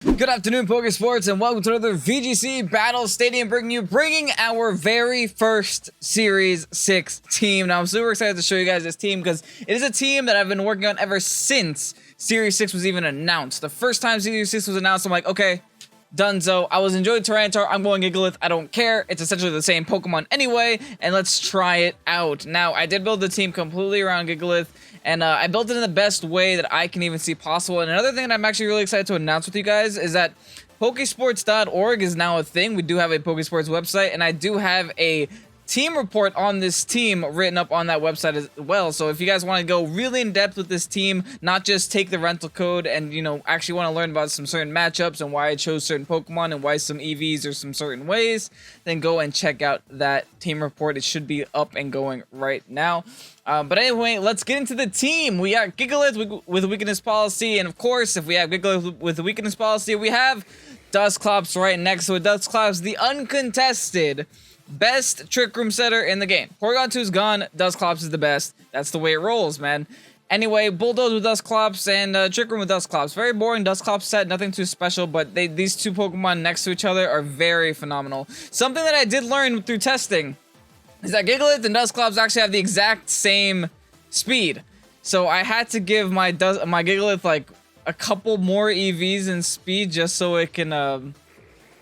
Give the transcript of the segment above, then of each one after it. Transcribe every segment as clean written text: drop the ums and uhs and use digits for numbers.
Good afternoon, Pokésports, and welcome to another VGC Battle Stadium, bringing our very first Series 6 team. Now, I'm super excited to show you guys this team because it is a team that I've been working on ever since Series 6 was even announced. The first time Series 6 was announced, I'm like, okay, Dunzo. I was enjoying Tyranitar. I'm going Gigalith. I don't care. It's essentially the same Pokemon anyway, and let's try it out. Now, I did build the team completely around Gigalith, and I built it in the best way that I can even see possible. And another thing that I'm actually really excited to announce with you guys is that Pokésports.org is now a thing. We do have a Pokésports website, and I do have a team report on this team written up on that website as well. So if you guys want to go really in depth with this team, not just take the rental code and, you know, actually want to learn about some certain matchups and why I chose certain Pokemon and why some EVs are some certain ways, then go and check out that team report. It should be up and going right now. But anyway, let's get into the team. We got Gigalith with a weakness policy, and of course, if we have Gigalith with a weakness policy, we have Dusclops right next to it. Dusclops, the uncontested best Trick Room setter in the game. Porygon 2 is gone. Dusclops is the best. That's the way it rolls, man. Anyway, Bulldoze with Dusclops and Trick Room with Dusclops. Very boring Dusclops set, nothing too special, but these two Pokemon next to each other are very phenomenal. Something that I did learn through testing is that Gigalith and Dusclops actually have the exact same speed. So I had to give my Gigalith like a couple more EVs in speed just so it can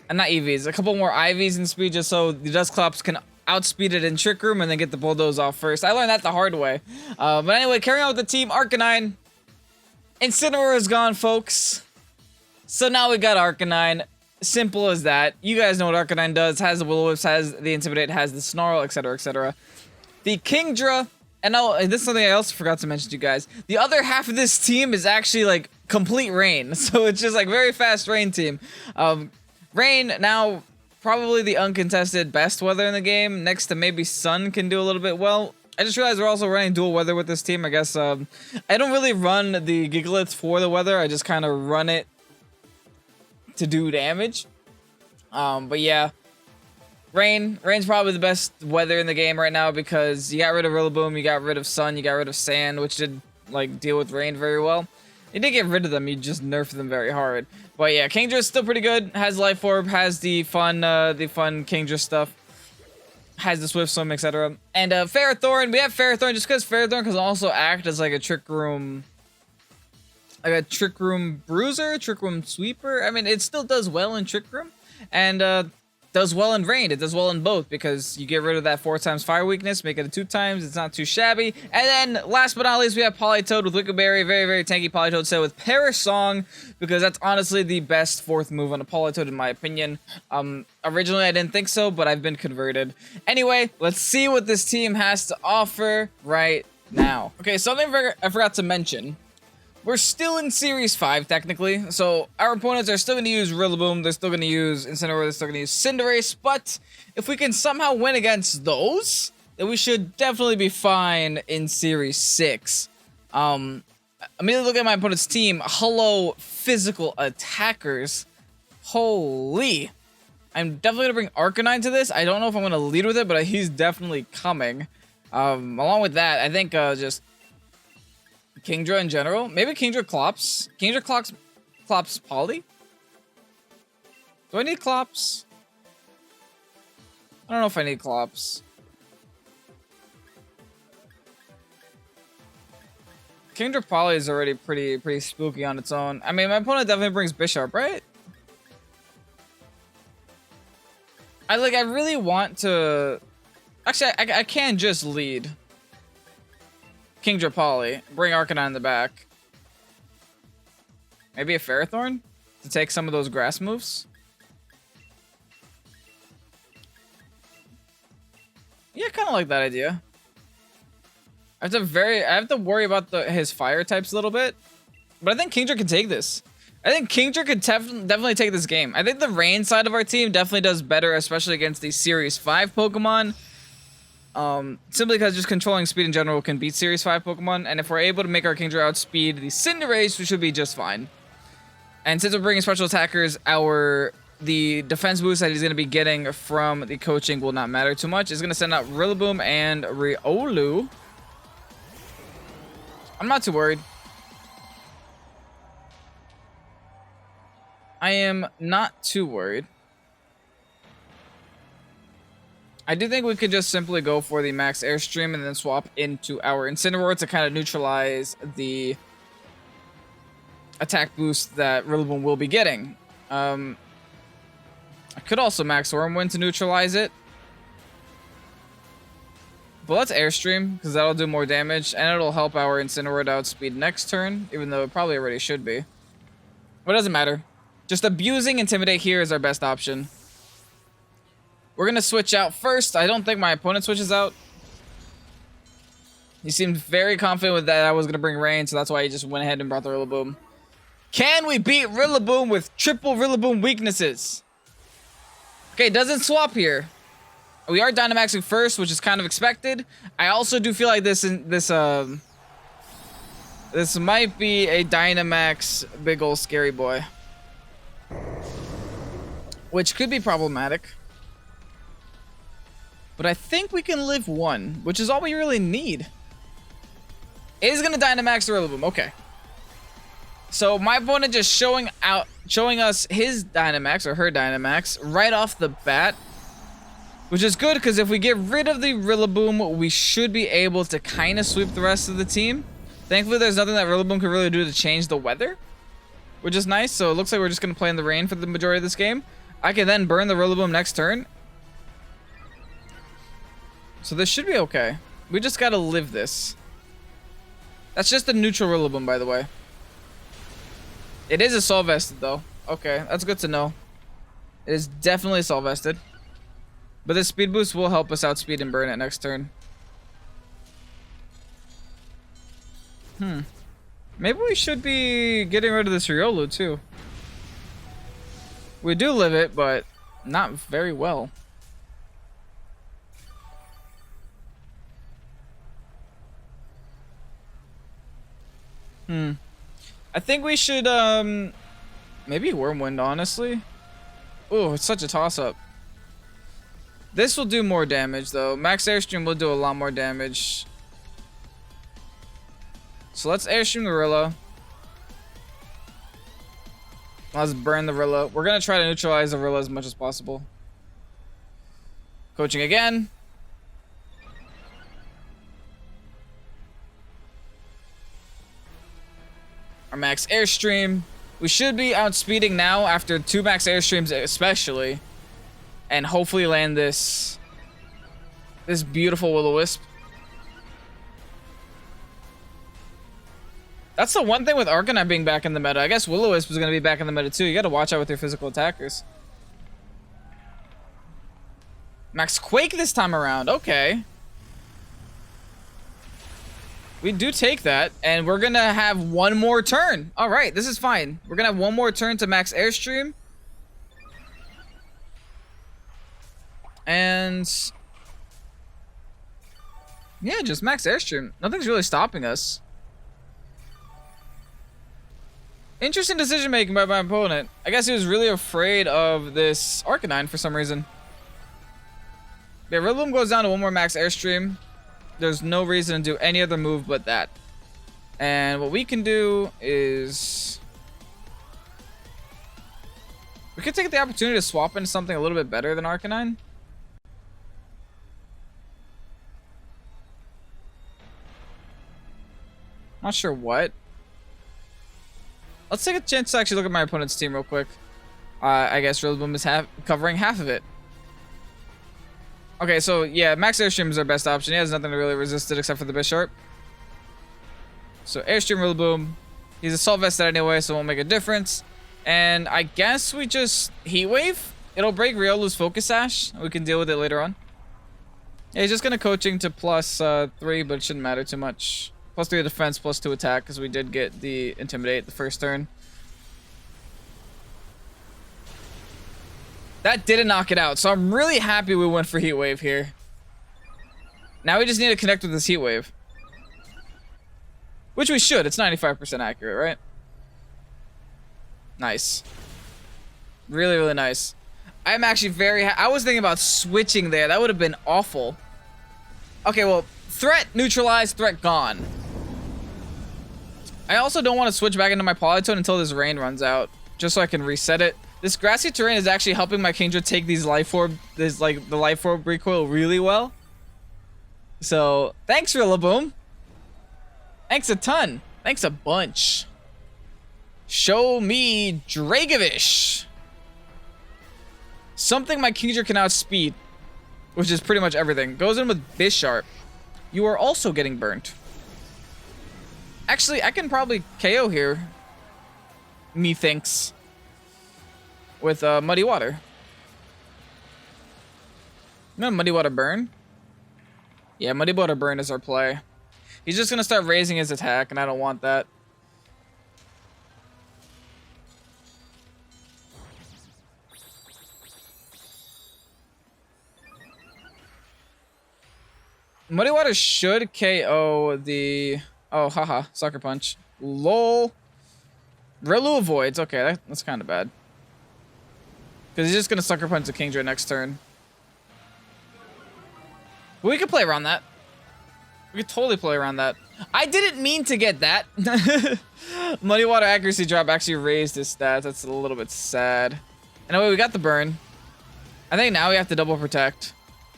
not EVs, a couple more IVs in speed just so the Dusclops can outspeed it in Trick Room and then get the Bulldoze off first. I learned that the hard way. But anyway, carrying on with the team, Arcanine. Incineroar is gone, folks. So now we got Arcanine. Simple as that. You guys know what Arcanine does. Has the Will-O-Wisp, has the Intimidate, has the Snarl, etc, etc. The KINGDRA, and this is something I also forgot to mention to you guys. The other half of this team is actually like complete rain. So it's just like very fast rain team. Rain, now probably the uncontested best weather in the game. Next to maybe Sun can do a little bit well. I just realized we're also running dual weather with this team. I guess I don't really run the Gigalith for the weather. I just kind of run it to do damage. But yeah, Rain's probably the best weather in the game right now because you got rid of Rillaboom, you got rid of Sun, you got rid of Sand, which did like deal with rain very well. You did get rid of them, you just nerfed them very hard. But yeah, Kingdra is still pretty good. Has Life Orb, has the fun Kingdra stuff. Has the Swift Swim, etc. And Ferrothorn, we have Ferrothorn just because Ferrothorn can also act as like a Trick Room, bruiser, Trick Room sweeper. I mean, it still does well in Trick Room, and does well in Rain. It does well in both because you get rid of that 4x fire weakness, make it a 2x. It's not too shabby. And then last but not least, we have Politoed with Wickerberry. Very, very tanky Politoed set with Perish Song because that's honestly the best fourth move on a Politoed in my opinion. Originally I didn't think so, but I've been converted. Anyway, let's see what this team has to offer right now. Okay, something I forgot to mention. We're still in Series 5, technically, so our opponents are still going to use Rillaboom, they're still going to use Incineroar, they're still going to use Cinderace, but if we can somehow win against those, then we should definitely be fine in Series 6. Immediately look at my opponent's team. Hello, physical attackers. Holy. I'm definitely going to bring Arcanine to this. I don't know if I'm going to lead with it, but he's definitely coming. Along with that, I think just Kingdra in general. Maybe Kingdra Clops. Kingdra Clops Poly? Do I need Clops? I don't know if I need Clops. Kingdra Poly is already pretty spooky on its own. I mean, my opponent definitely brings Bisharp, right? I really want to... Actually, I can just lead Kingdra Poly, bring Arcanine in the back. Maybe a Ferrothorn to take some of those grass moves. Yeah, kind of like that idea. I have to worry about his fire types a little bit, but I think Kingdra can take this. I think Kingdra could definitely take this game. I think the rain side of our team definitely does better, especially against these Series 5 Pokemon. Simply because just controlling speed in general can beat Series 5 Pokemon, and if we're able to make our Kingdra outspeed the Cinderace, we should be just fine. And since we're bringing special attackers, the defense boost that he's going to be getting from the coaching will not matter too much. It's going to send out Rillaboom and Riolu. I'm not too worried. I am not too worried. I do think we could just simply go for the max airstream and then swap into our Incineroar to kind of neutralize the attack boost that Rillaboom will be getting. I could also max Wormwind to neutralize it. But let's airstream, because that'll do more damage, and it'll help our Incineroar to outspeed next turn, even though it probably already should be. But it doesn't matter. Just abusing Intimidate here is our best option. We're going to switch out first. I don't think my opponent switches out. He seemed very confident with that I was going to bring Rain, so that's why he just went ahead and brought the Rillaboom. Can we beat Rillaboom with triple Rillaboom weaknesses? Okay, doesn't swap here. We are Dynamaxing first, which is kind of expected. I also do feel like this might be a Dynamax big ol' scary boy, which could be problematic. But I think we can live one, which is all we really need. It is gonna Dynamax the Rillaboom. Okay. So my opponent just showing us his Dynamax or her Dynamax right off the bat, which is good because if we get rid of the Rillaboom, we should be able to kind of sweep the rest of the team. Thankfully, there's nothing that Rillaboom can really do to change the weather, which is nice. So it looks like we're just gonna play in the rain for the majority of this game. I can then burn the Rillaboom next turn. So this should be okay. We just gotta live this. That's just a neutral Rillaboom, by the way. It is a Soul Vested, though. Okay, that's good to know. It is definitely Soul Vested. But this speed boost will help us outspeed and burn it next turn. Maybe we should be getting rid of this Riolu, too. We do live it, but not very well. I think we should, maybe Wormwind, honestly. Oh, it's such a toss-up. This will do more damage, though. Max Airstream will do a lot more damage. So let's Airstream the Rilla. Let's burn the Rilla. We're going to try to neutralize the Rilla as much as possible. Coaching again. Our max airstream. We should be outspeeding now after 2 max airstreams especially. And hopefully land this beautiful Will-O-Wisp. That's the one thing with Arcanine being back in the meta. I guess Will-O-Wisp is going to be back in the meta too. You got to watch out with your physical attackers. Max Quake this time around. Okay. We do take that, and we're going to have one more turn. All right, this is fine. We're going to have one more turn to max airstream. And yeah, just max airstream. Nothing's really stopping us. Interesting decision making by my opponent. I guess he was really afraid of this Arcanine for some reason. Yeah, Rillaboom goes down to one more max airstream. There's no reason to do any other move but that. And what we can do is we could take the opportunity to swap into something a little bit better than Arcanine. Not sure what. Let's take a chance to actually look at my opponent's team real quick. I guess Rillaboom is covering half of it. Okay, so yeah, max airstream is our best option. He has nothing to really resist it except for the Bisharp. So airstream Rillaboom. He's a Soul Vested anyway, so it won't make a difference. And I guess we just Heat Wave. It'll break Riolu's Focus Sash. We can deal with it later on. Yeah, he's just gonna coaching to +3, but it shouldn't matter too much. +3 defense, +2 attack, because we did get the Intimidate the first turn. That didn't knock it out, so I'm really happy we went for Heat Wave here. Now we just need to connect with this Heat Wave. Which we should. It's 95% accurate, right? Nice. Really, really nice. I'm actually very I was thinking about switching there. That would have been awful. Okay, well, threat neutralized, threat gone. I also don't want to switch back into my Polytone until this rain runs out. just so I can reset it. This grassy terrain is actually helping my Kingdra take these life orb, the life orb recoil really well. So thanks, Rillaboom. Thanks a ton. Thanks a bunch. Show me Dragovish. Something my Kingdra can outspeed, which is pretty much everything. Goes in with Bisharp. You are also getting burnt. Actually, I can probably KO here. Methinks. With Muddy Water. No, Muddy Water Burn? Yeah, Muddy Water Burn is our play. He's just gonna start raising his attack, and I don't want that. Muddy Water should KO the... Oh, haha. Sucker Punch. Lol. Rilu avoids. Okay, that's kind of bad. Because he's just going to Sucker Punch the Kingdra next turn. But we could play around that. We could totally play around that. I didn't mean to get that. Muddy Water accuracy drop actually raised his stats. That's a little bit sad. Anyway, we got the burn. I think now we have to double protect.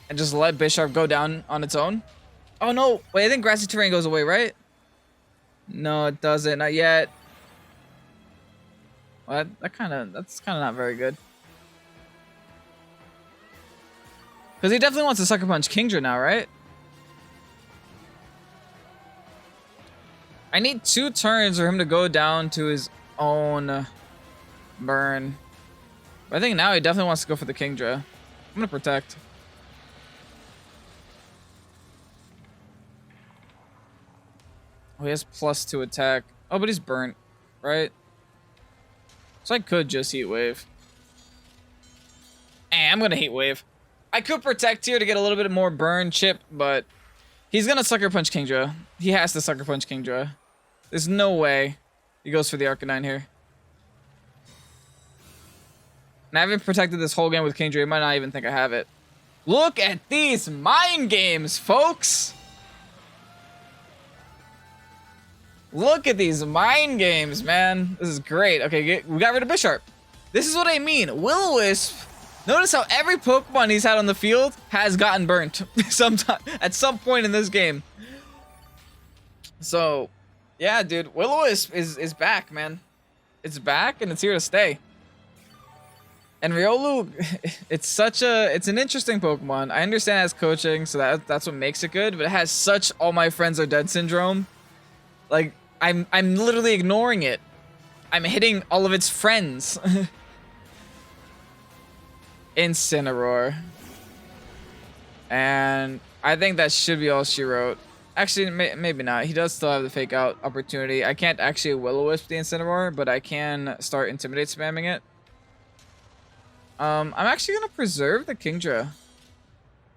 And just let Bisharp go down on its own. Oh no, wait, I think grassy terrain goes away, right? No, it doesn't, not yet. Well, that's kind of not very good. Because he definitely wants to Sucker Punch Kingdra now, right? I need 2 turns for him to go down to his own burn. But I think now he definitely wants to go for the Kingdra. I'm gonna protect. Oh, he has +2 attack. Oh, but he's burnt, right? So I could just Heat Wave. I'm gonna Heat Wave. I could protect here to get a little bit more burn chip, but he's gonna Sucker Punch Kingdra. He has to Sucker Punch Kingdra. There's no way he goes for the Arcanine here. And I haven't protected this whole game with Kingdra. He might not even think I have it. Look at these mind games, folks! Look at these mind games, man. This is great. Okay, we got rid of Bisharp. This is what I mean. Will-O-Wisp. Notice how every Pokemon he's had on the field has gotten burnt at some point in this game. So, yeah, dude. Will-O-Wisp is back, man. It's back and it's here to stay. And Riolu, it's an interesting Pokemon. I understand it has coaching, so that's what makes it good, but it has such all my friends are dead syndrome. Like, I'm literally ignoring it. I'm hitting all of its friends. Incineroar. And I think that should be all she wrote. Actually, maybe not. He does still have the fake out opportunity. I can't actually Will-O-Wisp the Incineroar, but I can start Intimidate spamming it. I'm actually going to preserve the Kingdra.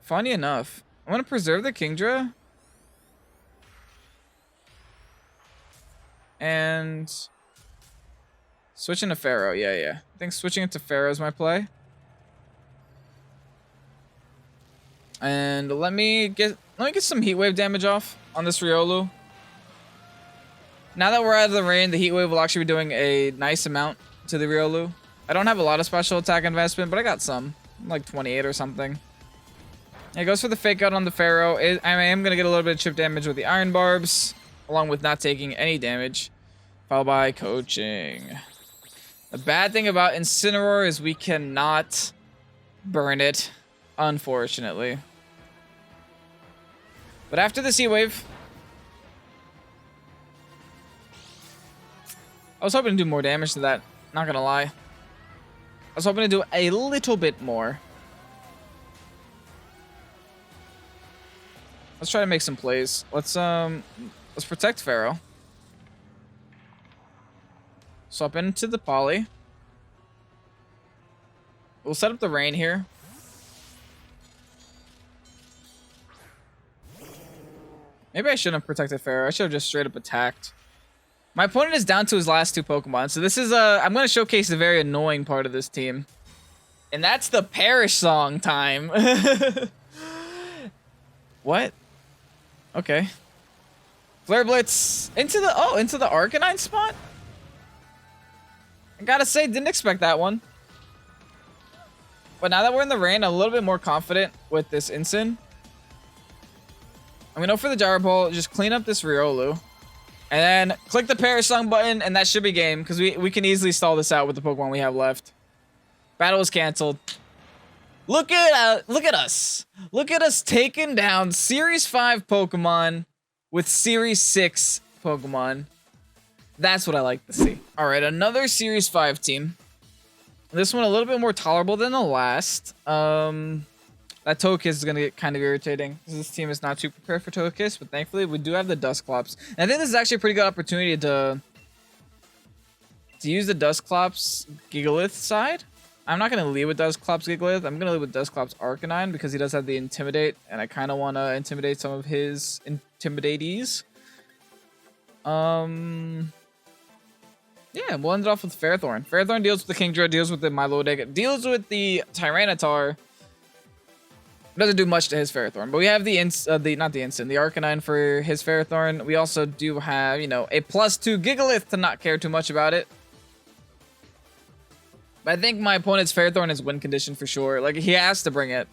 Funny enough. I'm going to preserve the Kingdra. And switching to Pharaoh, yeah. I think switching it to Pharaoh is my play. And let me get some Heat Wave damage off on this Riolu. Now that we're out of the rain, the Heat Wave will actually be doing a nice amount to the Riolu. I don't have a lot of special attack investment, but I got some, like 28 or something. It goes for the fake out on the Pharaoh. I am gonna get a little bit of chip damage with the Iron Barbs, along with not taking any damage. Followed by coaching. The bad thing about Incineroar is we cannot burn it, unfortunately. But after the Sea Wave, I was hoping to do more damage to that, not gonna lie. I was hoping to do a little bit more. Let's try to make some plays. Let's protect Pharaoh. Swap into the Poly. We'll set up the rain here. Maybe I shouldn't have protected Pharaoh. I should have just straight up attacked. My opponent is down to his last 2 Pokemon, so this is I'm going to showcase a very annoying part of this team. And that's the Perish Song time. What? Okay. Flare Blitz into the Arcanine spot? I gotta say, didn't expect that one. But now that we're in the rain, I'm a little bit more confident with this Incin. I'm gonna go for the Gyro Ball, just clean up this Riolu. And then click the Perish Song button, and that should be game, because we can easily stall this out with the Pokemon we have left. Battle is canceled. Look at us. Look at us taking down Series 5 Pokemon with Series 6 Pokemon. That's what I like to see. All right, another Series 5 team. This one a little bit more tolerable than the last. That Togekiss is going to get kind of irritating. This team is not too prepared for Togekiss, but thankfully we do have the Dusclops. And I think this is actually a pretty good opportunity to use the Dusclops Gigalith side. I'm not going to lead with Dusclops Gigalith. I'm going to lead with Dusclops Arcanine because he does have the Intimidate, and I kind of want to intimidate some of his Intimidatees. Yeah, we'll end it off with Ferrothorn. Ferrothorn deals with the KINGDRA, deals with the Milotic, deals with the Tyranitar. Doesn't do much to his Ferrothorn, but we have the Arcanine for his Ferrothorn. We also do have, you know, a +2 Gigalith to not care too much about it. But I think my opponent's Ferrothorn is win condition for sure. Like, he has to bring it.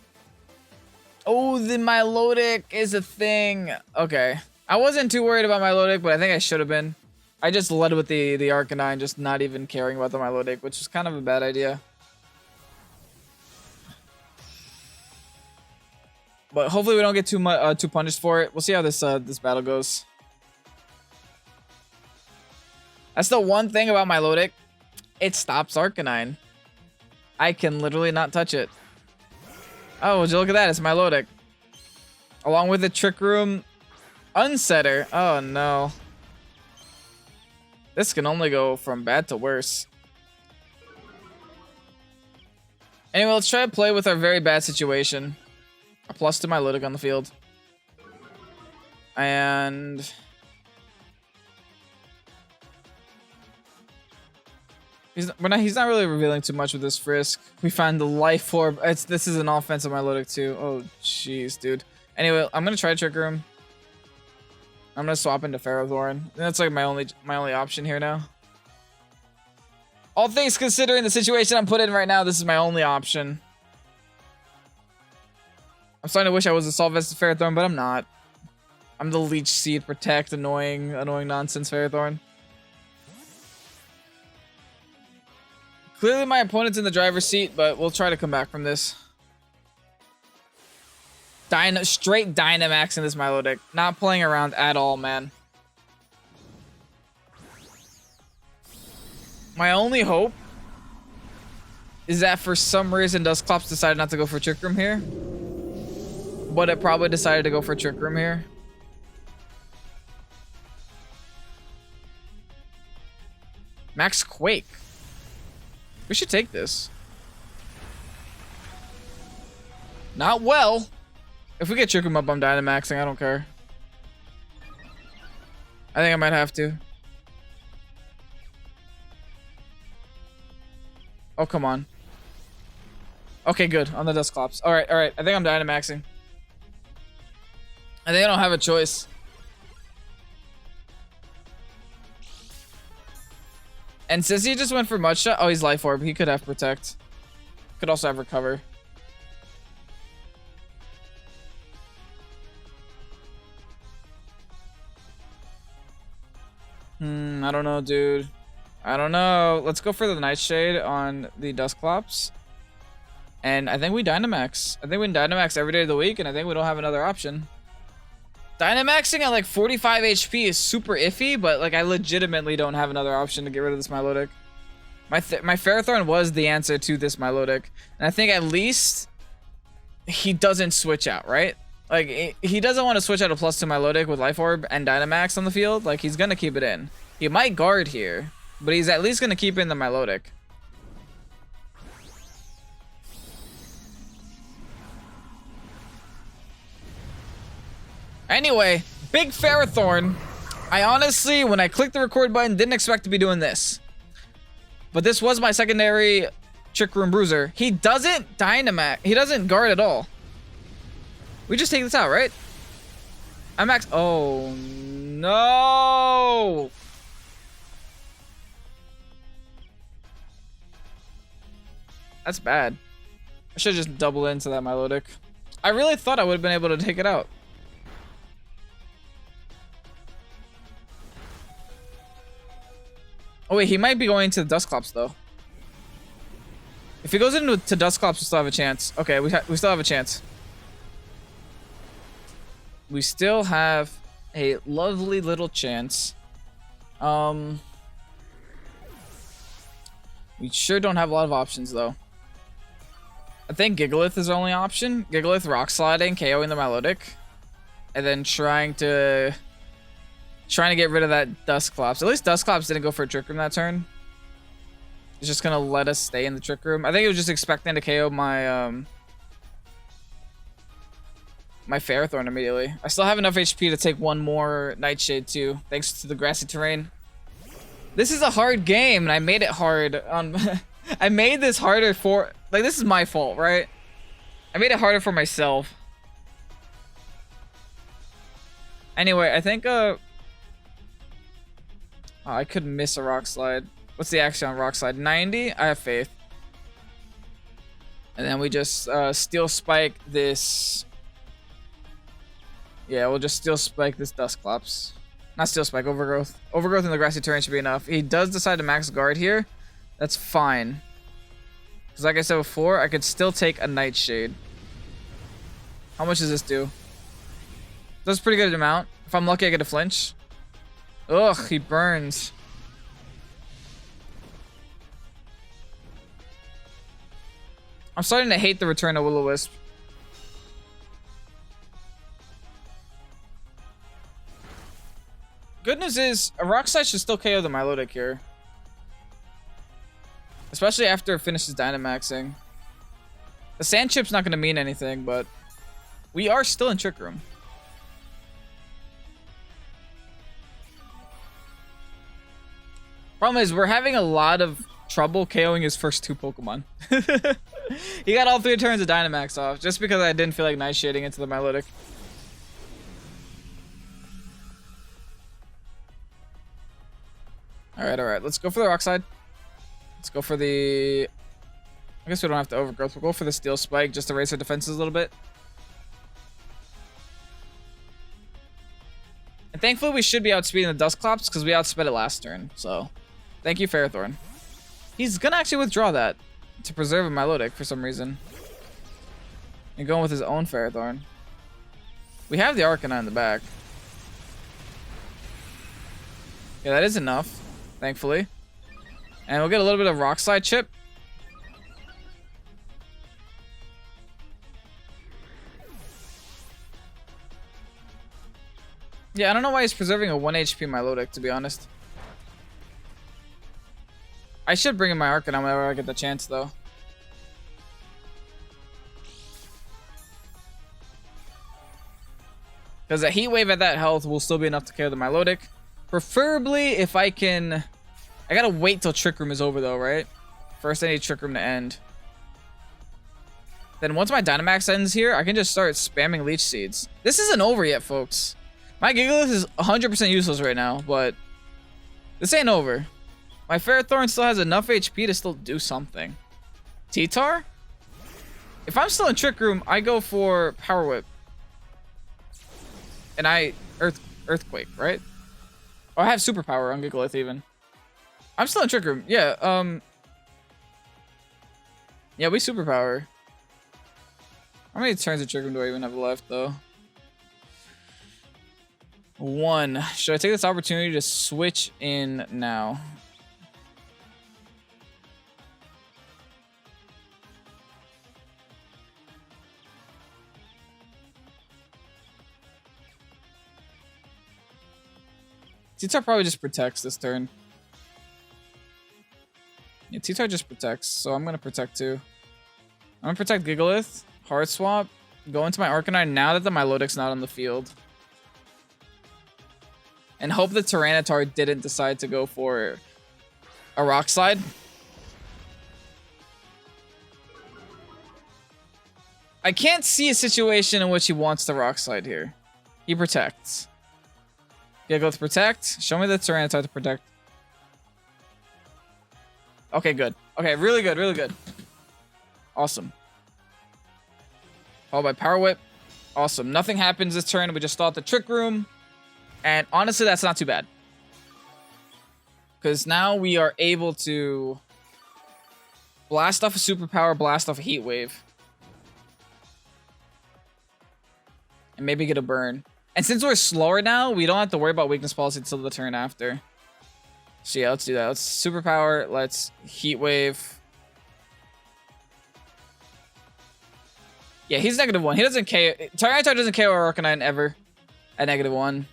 Oh, the Milotic is a thing. Okay. I wasn't too worried about Milotic, but I think I should have been. I just led with the Arcanine, just not even caring about the Milotic, which is kind of a bad idea. But hopefully we don't get too punished for it. We'll see how this battle goes. That's the one thing about Milotic. It stops Arcanine. I can literally not touch it. Oh, would you look at that? It's Milotic. Along with the Trick Room Unsetter. Oh no. This can only go from bad to worse. Anyway, let's try to play with our very bad situation. A +2 Milotic on the field. And he's not really revealing too much with this Frisk. We find the Life Orb. This is an offensive Milotic too. Oh jeez, dude. Anyway, I'm gonna try Trick Room. I'm gonna swap into Ferrothorn. That's like my only option here now. All things considering the situation I'm put in right now, this is my only option. I'm starting to wish I was a Assault Vest Ferrothorn, but I'm not. I'm the Leech Seed Protect annoying nonsense Ferrothorn. Clearly my opponent's in the driver's seat, but we'll try to come back from this. Straight Dynamax in this Milotic. Not playing around at all, man. My only hope is that for some reason Dusclops decided not to go for Trick Room here. But it probably decided to go for Trick Room here. Max Quake. We should take this. Not well. If we get Trick Room up, I'm Dynamaxing. I don't care. I think I might have to. Oh, come on. Okay, good. On the Dusclops. Alright, alright. I think I'm Dynamaxing. I think I don't have a choice. And since he just went for Mud Shot, oh, he's Life Orb. He could have Protect. Could also have Recover. I don't know, dude. I don't know. Let's go for the Nightshade on the Dusclops. And I think we Dynamax. I think we Dynamax every day of the week, and I think we don't have another option. Dynamaxing at like 45 HP is super iffy, but like I legitimately don't have another option to get rid of this Milotic. My Ferrothorn was the answer to this Milotic. And I think at least he doesn't switch out, right? Like, he doesn't want to switch out a +2 Milotic with Life Orb and Dynamax on the field. Like, he's going to keep it in. He might guard here, but he's at least going to keep in the Milotic. Anyway, big Ferrothorn. I honestly, when I clicked the record button, didn't expect to be doing this. But this was my secondary Trick Room Bruiser. He doesn't Dynamax. He doesn't guard at all. We just take this out, right? I'm max. Oh, no. That's bad. I should just double into that Milotic. I really thought I would have been able to take it out. Oh wait, he might be going to the Dusclops though. If he goes into Dusclops, we still have a chance. Okay, we still have a chance. We still have a lovely little chance. We sure don't have a lot of options though. I think Gigalith is our only option. Gigalith Rock Sliding, KOing the Milotic, and then trying to get rid of that Dusclops. At least Dusclops didn't go for a Trick Room that turn. It's just gonna let us stay in the Trick Room. I think it was just expecting to KO my my Ferrothorn immediately. I still have enough HP to take one more Nightshade too, thanks to the grassy terrain. This is a hard game, and I made it hard on. I made this harder for, like, this is my fault, right? I made it harder for myself. Anyway, I think oh, I could miss a Rock Slide. What's the action on Rock Slide? 90? I have faith. And then we just Steel Spike this. Yeah, we'll just Steel Spike this Dusclops. Not Steel Spike, Overgrowth. Overgrowth in the grassy terrain should be enough. He does decide to max guard here. That's fine. Because like I said before, I could still take a Nightshade. How much does this do? That's a pretty good amount. If I'm lucky, I get a flinch. Ugh, he burns. I'm starting to hate the return of Will-O-Wisp. Good news is, a Rock Slide should still KO the Milotic here. Especially after it finishes Dynamaxing. The Sand Chip's not going to mean anything, but we are still in Trick Room. Problem is, we're having a lot of trouble KOing his first two Pokemon. He got all 3 turns of Dynamax off, just because I didn't feel like Nightshading into the Milotic. Alright, let's go for the Rock Slide. Let's go for the... I guess we don't have to Overgrowth. We'll go for the Steel Spike just to raise our defenses a little bit. And thankfully we should be outspeeding the Dusclops because we outsped it last turn. So, thank you, Ferrothorn. He's gonna actually withdraw that to preserve a Milotic for some reason. And going with his own Ferrothorn. We have the Arcanine in the back. Yeah, that is enough, thankfully. And we'll get a little bit of Rock Slide chip. Yeah, I don't know why he's preserving a 1 HP Milotic, to be honest. I should bring in my Arcanine whenever I get the chance, though. Because a Heat Wave at that health will still be enough to KO the Milotic. Preferably if I can... I gotta wait till Trick Room is over, though, right? First, I need Trick Room to end. Then once my Dynamax ends here, I can just start spamming Leech Seeds. This isn't over yet, folks. My Gigalith is 100% useless right now, but this ain't over. My Ferrothorn still has enough HP to still do something. T-Tar? If I'm still in Trick Room, I go for Power Whip. And I... Earthquake, right? Oh, I have Superpower on Gigalith even. I'm still in Trick Room. Yeah, yeah, we Superpower. How many turns of Trick Room do I even have left, though? 1. Should I take this opportunity to switch in now? T-Tar probably just protects this turn. Yeah, T-Tar just protects, so I'm gonna protect too. I'm gonna protect Gigalith, Hard Swap, go into my Arcanine now that the Milotic's not on the field. And hope the Tyranitar didn't decide to go for a Rock Slide. I can't see a situation in which he wants the Rock Slide here. He protects. Gigalith protect. Show me the Tyranitar to protect. Okay, good. Okay, really good, really good. Awesome. Followed by Power Whip. Awesome. Nothing happens this turn. We just stall at the Trick Room. And honestly, that's not too bad. Because now we are able to blast off a Superpower, blast off a Heat Wave. And maybe get a burn. And since we're slower now, we don't have to worry about weakness policy until the turn after. So yeah, let's do that. Let's Superpower. Let's Heat Wave. Yeah, he's -1. He doesn't KO. Tyranitar doesn't KO our Arcanine ever at -1.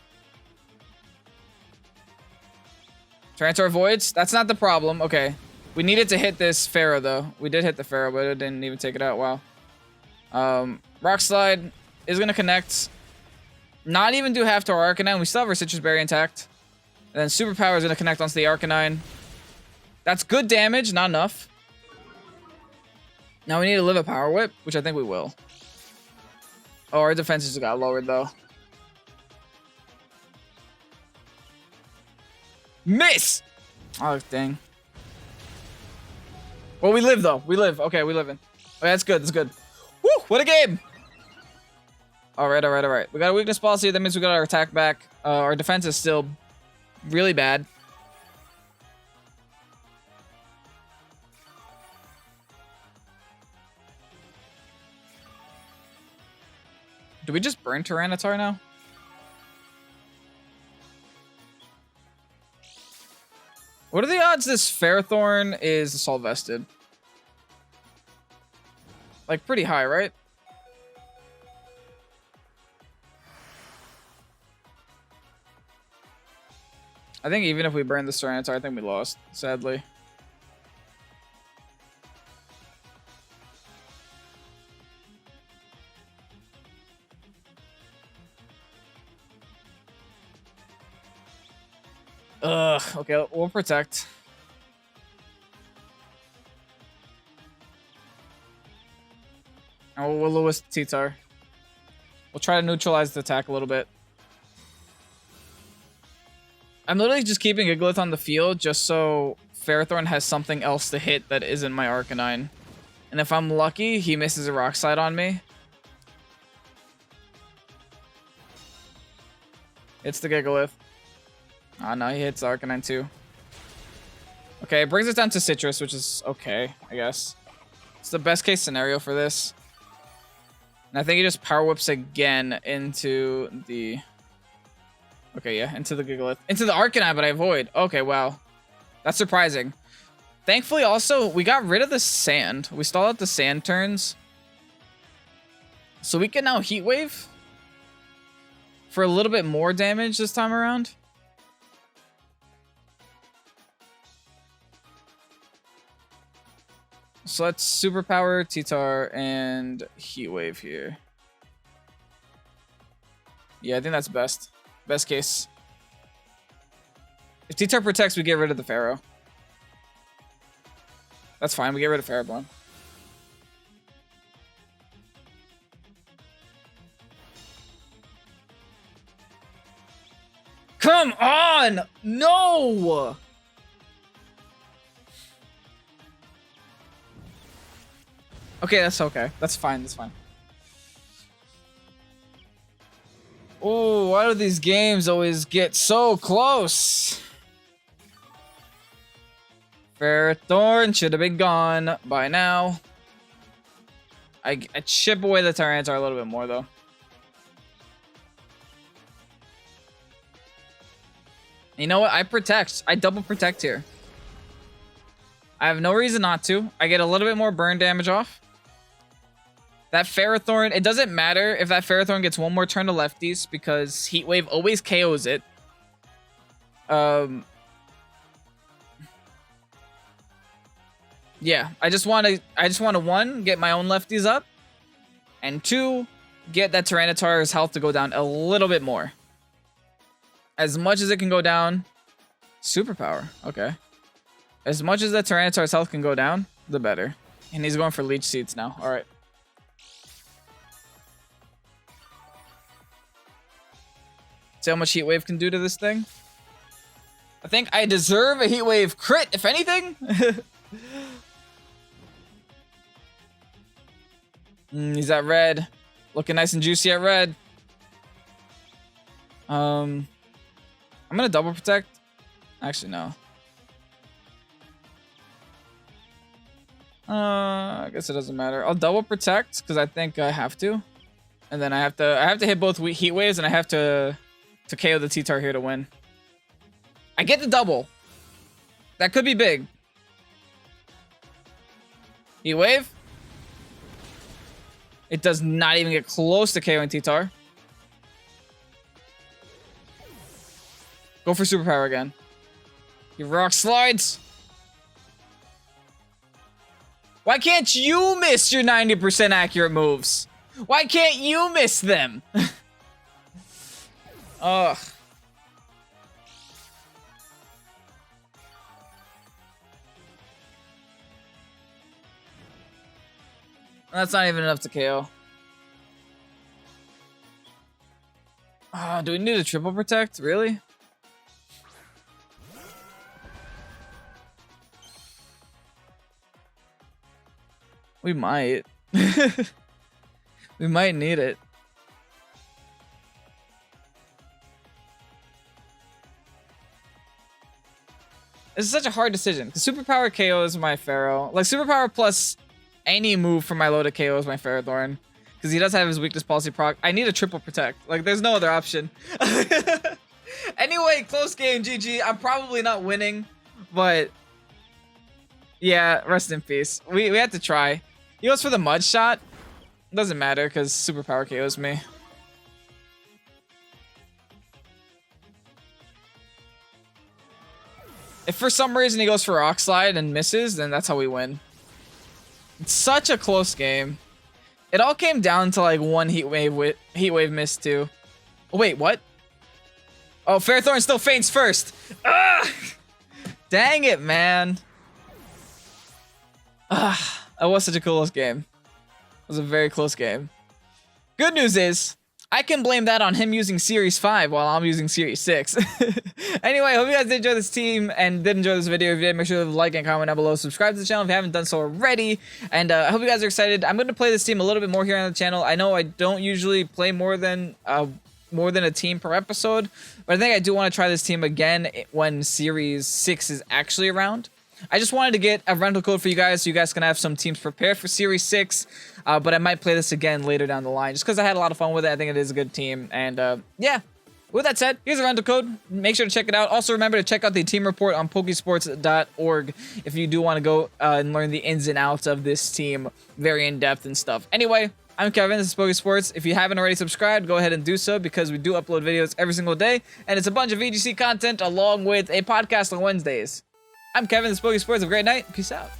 Tyranitar avoids. That's not the problem. Okay. We needed to hit this Pharaoh, though. We did hit the Pharaoh, but it didn't even take it out. Wow. Rock Slide is going to connect. Not even do half to our Arcanine. We still have our Citrus Berry intact. And then Superpower is going to connect onto the Arcanine. That's good damage, not enough. Now we need to live a Power Whip, which I think we will. Oh, our defense just got lowered, though. Miss! Oh, dang. Well, we live, though. We live. Okay, we live in. Okay, that's good. That's good. Woo! What a game! Alright, alright, alright. We got a weakness policy. That means we got our attack back. Our defense is still really bad. Do we just burn Tyranitar now? What are the odds this Ferrothorn is Assault Vested? Like, pretty high, right? I think even if we burn this Tyranitar, I think we lost, sadly. Ugh, okay, we'll protect. And we'll Lewis T-Tar. We'll try to neutralize the attack a little bit. I'm literally just keeping Gigalith on the field just so Ferrothorn has something else to hit that isn't my Arcanine. And if I'm lucky, he misses a Rock Slide on me. It's the Gigalith. Oh no, he hits Arcanine too. Okay, it brings us down to Citrus, which is okay, I guess. It's the best case scenario for this. And I think he just Power Whips again into the... Okay, yeah, into the Gigalith. Into the Arcanine, but I avoid. Okay, wow. That's surprising. Thankfully, also, we got rid of the sand. We stalled out the sand turns. So we can now Heat Wave for a little bit more damage this time around. So let's Superpower, T-Tar, and Heat Wave here. Yeah, I think that's best. Best case. If T-Tar protects, we get rid of the Pharaoh. That's fine, we get rid of Pharaoh. Come on! No! Okay, that's okay. That's fine, that's fine. Oh, why do these games always get so close? Ferrothorn should have been gone by now. I chip away the Tyranitar a little bit more, though. You know what? I protect. I double protect here. I have no reason not to. I get a little bit more burn damage off. That Ferrothorn, it doesn't matter if that Ferrothorn gets one more turn to lefties because Heat Wave always KOs it. Yeah, I just want to one, get my own lefties up, and two, get that Tyranitar's health to go down a little bit more. As much as it can go down. Superpower, okay. As much as that Tyranitar's health can go down, the better. And he's going for Leech Seeds now. All right. See how much Heat Wave can do to this thing? I think I deserve a Heat Wave crit, if anything. He's at red. Looking nice and juicy at red. I'm gonna double protect. Actually, no. I guess it doesn't matter. I'll double protect because I think I have to. And then I have to hit both heat waves, and I have to KO the T-Tar here to win. I get the double. That could be big. Heat wave. It does not even get close to KOing T-Tar. Go for superpower again. Your rock slides. Why can't you miss your 90% accurate moves? Why can't you miss them? Ugh. That's not even enough to KO. Do we need a triple protect? Really? We might. We might need it. This is such a hard decision. Because superpower KO is my Pharaoh. Like, superpower plus any move from my loaded KO is my Ferrothorn. Because he does have his weakness policy proc. I need a triple protect. Like, there's no other option. Anyway, close game, GG. I'm probably not winning. But, yeah, rest in peace. We had to try. He goes for the mud shot. Doesn't matter because superpower KOs me. If for some reason he goes for rock slide and misses, then that's how we win. It's such a close game. It all came down to like one heat wave miss too. Oh, wait, what? Oh, Ferrothorn still faints first. Ah! Dang it, man. Ah. That was such a close game. It was a very close game. Good news is, I can blame that on him using Series 5 while I'm using Series 6. Anyway, I hope you guys did enjoy this team and did enjoy this video. If you did, make sure to leave a like and comment down below. Subscribe to the channel if you haven't done so already. And I hope you guys are excited. I'm going to play this team a little bit more here on the channel. I know I don't usually play more than a team per episode, but I think I do want to try this team again when Series 6 is actually around. I just wanted to get a rental code for you guys so you guys can have some teams prepared for Series 6, but I might play this again later down the line just because I had a lot of fun with it. I think it is a good team, and yeah. With that said, here's a rental code. Make sure to check it out. Also, remember to check out the team report on Pokésports.org if you do want to go and learn the ins and outs of this team very in-depth and stuff. Anyway, I'm Kevin, this is Pokésports. If you haven't already subscribed, go ahead and do so because we do upload videos every single day, and it's a bunch of VGC content along with a podcast on Wednesdays. I'm Kevin, this is Pokésports. Have a great night. Peace out.